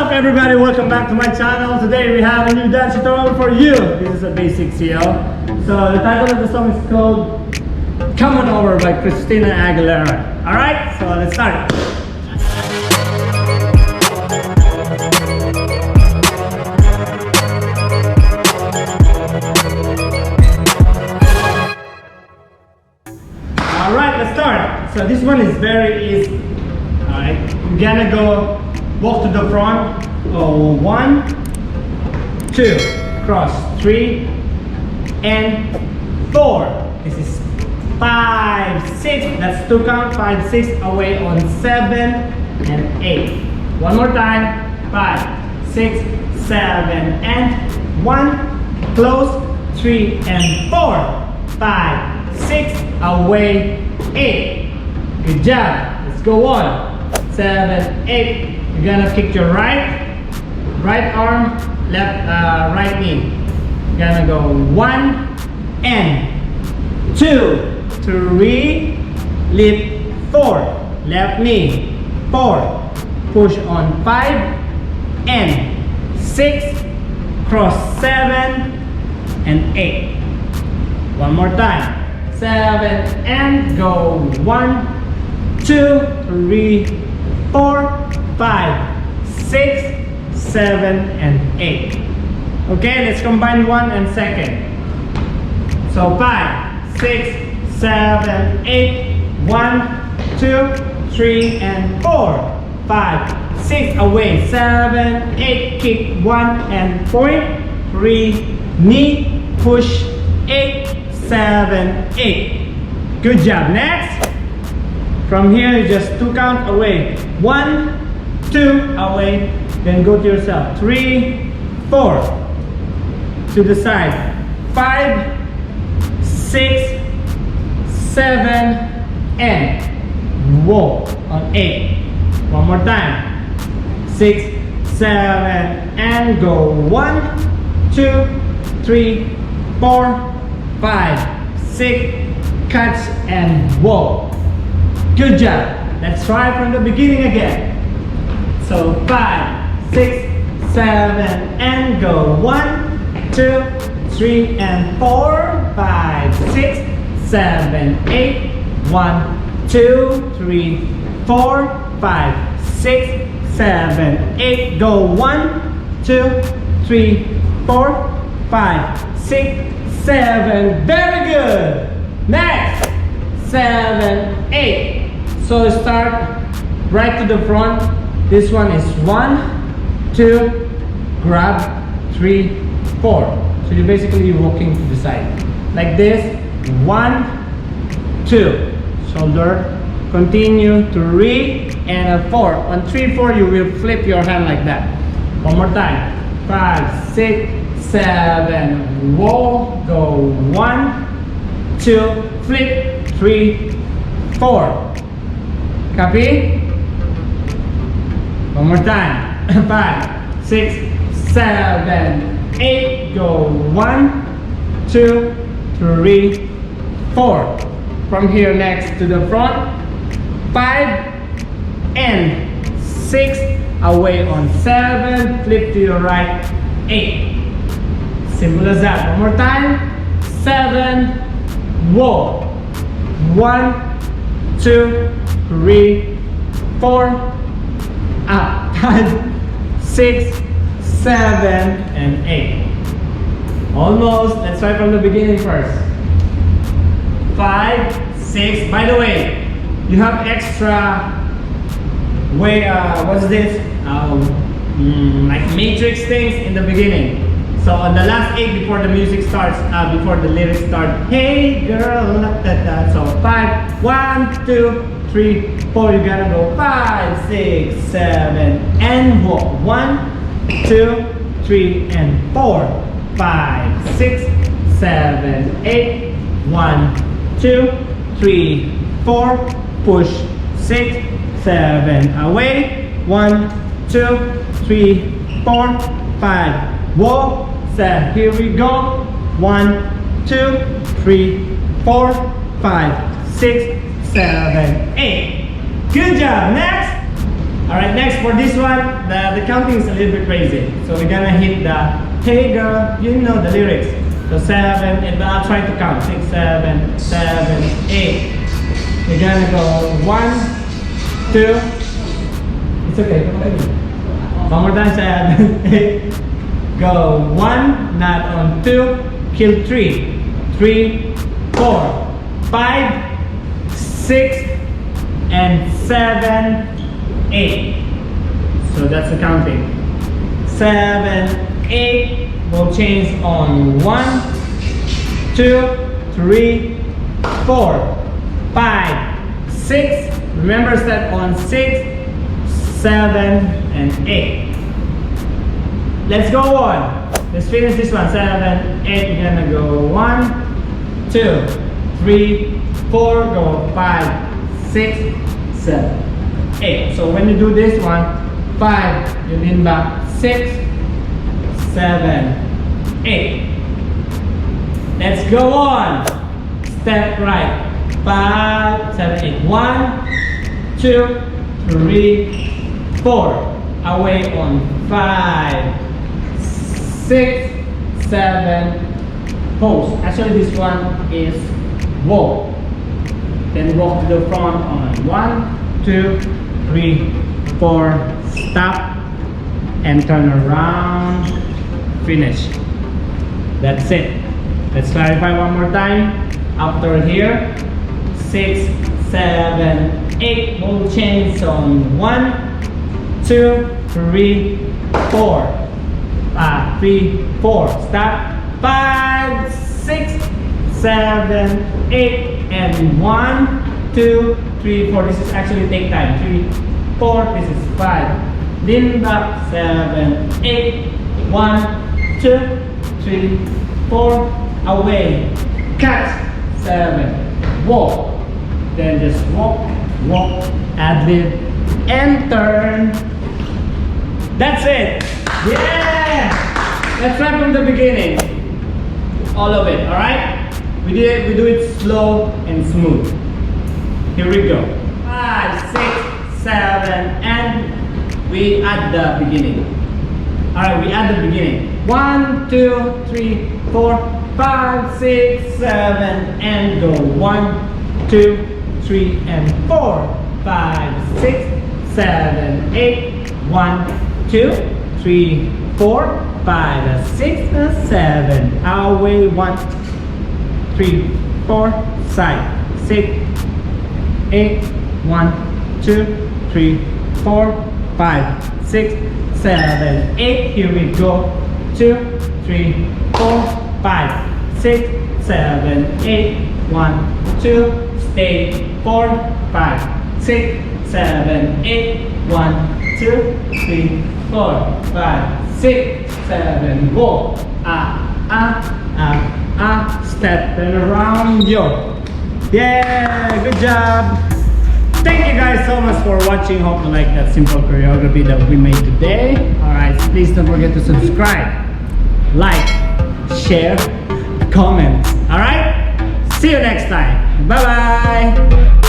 up everybody, welcome back to my channel. Today we have a new dance tutorial for you. This is a basic CL. So the title of the song is called Come On Over by Christina Aguilera. Alright, so let's start. Alright, let's start. So this one is very easy. Alright, we're gonna go walk to the front. Oh, 1, 2, cross, 3, and 4. This is 5, 6. That's 2 count. 5, 6 away on 7 and 8. One more time. 5, 6, 7, and 1. Close. 3 and 4. 5, 6 away 8. Good job. Let's go on. 7, 8. You're gonna kick your right arm, left, right knee. You're gonna go 1 and 2, 3, lift 4, left knee, 4, push on 5 and 6, cross 7 and 8. One more time. 7 and go 1, 2, 3, 4, 5, 6, 7, and 8. Okay, let's combine 1 and 2nd. So 5, 6, 7, 8, 1, 2, 3, and 4, 5, 6, away, 7, 8, kick 1 and point, 3, knee, push, 8, 7, 8. Good job. Next, from here you just 2 count away, 1, 2 away, then go to yourself, 3, 4 to the side, 5, 6, 7, and walk on 8. One more time, 6, 7, and go 1, 2, 3, 4, 5, 6, catch and walk. Good job. Let's try from the beginning again. So 5, 6, 7, and go 1, 2, 3, and 4, 5, 6, 7, 8, 1, 2, 3, 4, 5, 6, 7, 8. Go 1, 2, 3, 4, 5, 6, 7. Very good. Next, 7, 8. So start right to the front. This one is 1, 2, grab, 3, 4. So you're basically walking to the side. Like this, 1, 2. Shoulder, continue, 3, and a 4. On 3, 4, you will flip your hand like that. One more time. 5, 6, 7, roll, go 1, 2, flip, 3, 4. Copy? One more time. 5, 6, 7, 8. Go 1, 2, 3, 4. From here next to the front. 5 and 6. Away on 7. Flip to your right. 8. Simple as that. One more time. 7. Whoa. 1, 2, 3, 4. Up. 5, 6, 7, and 8. Almost. Let's try from the beginning first. 5, 6. By the way, you have extra way. What's this? Like matrix things in the beginning. So on the last 8 before the music starts, before the lyrics start. Hey girl, so 5, 1, 2, 3, 4. You gotta go 5, 6, 7, and walk. 1, 2, 3, and 4. 5, 6, 7, 8. 1, 2, 3, 4. Push. 6, 7. Away. 1, 2, 3, 4, 5. Walk. 7. Here we go. 1, 2, 3, 4, 5, 6, 7, 8. Good job. Next. Alright, next for this one, the counting is a little bit crazy. So we're gonna hit the hey girl, you know the lyrics. So 7, and I'll try to count 6, 7, 7, 8. We're gonna go 1, 2. It's okay, come on. One more time, 7, 8. Go 1, not on 2. Kill 3, 3, 4, 5, 6, and 7, 8. So that's the counting. 7, 8. We'll change on 1, 2, 3, 4, 5, 6. Remember, step on 6, 7, and 8. Let's go on. Let's finish this one. 7, 8. We're gonna go 1, 2, 3, 4. Go 5, 6, 7, 8. So when you do this one, 5, you lean back. 6, 7, 8. Let's go on. Step right. 5, 7, 8. 1, 2, 3, 4. Away on 5, 6, 7. Pose. Actually, this one is walk. Then walk to the front on 1, 2, 3, 4. Stop and turn around. Finish. That's it. Let's clarify one more time. After here, 6, 7, 8. We'll change on 1, 2, 3, 4. 3, 4. Stop. 5, 6, 7, 8, and 1, 2, 3, 4. This is actually take time. 3, 4. This is 5. Lean back. 7, 8. 1, 2, 3, 4. Away. Catch. 7. Walk. Then just walk, walk, ad-lib, and turn. That's it. Yeah. Let's try from the beginning. All of it. All right. We do it slow and smooth. Here we go. 5, 6, 7, and we add the beginning. All right. We add the beginning. 1, 2, 3, 4, 5, 6, 7, and go 1, 2, 3, and 4, 5, 6, 7, 8, 1, 2, 3, 4, 5, 6, 7. Away 1, 3, 4, side 6, 8, 1, 2, 3, 4, 5, 6, 7, 8. Here we go. 2, 3, 4, 5, 6, 7, 8, 1, 2. Stay 4, 5, 6, 7, 8, 1, 2, 3, 4, 5, 6, 7. Go. Step and around. Yo. Yeah. Good job. Thank you guys so much for watching. Hope you like that simple choreography that we made today. Alright, please don't forget to subscribe, like, share, comment. Alright? See you next time. Bye bye.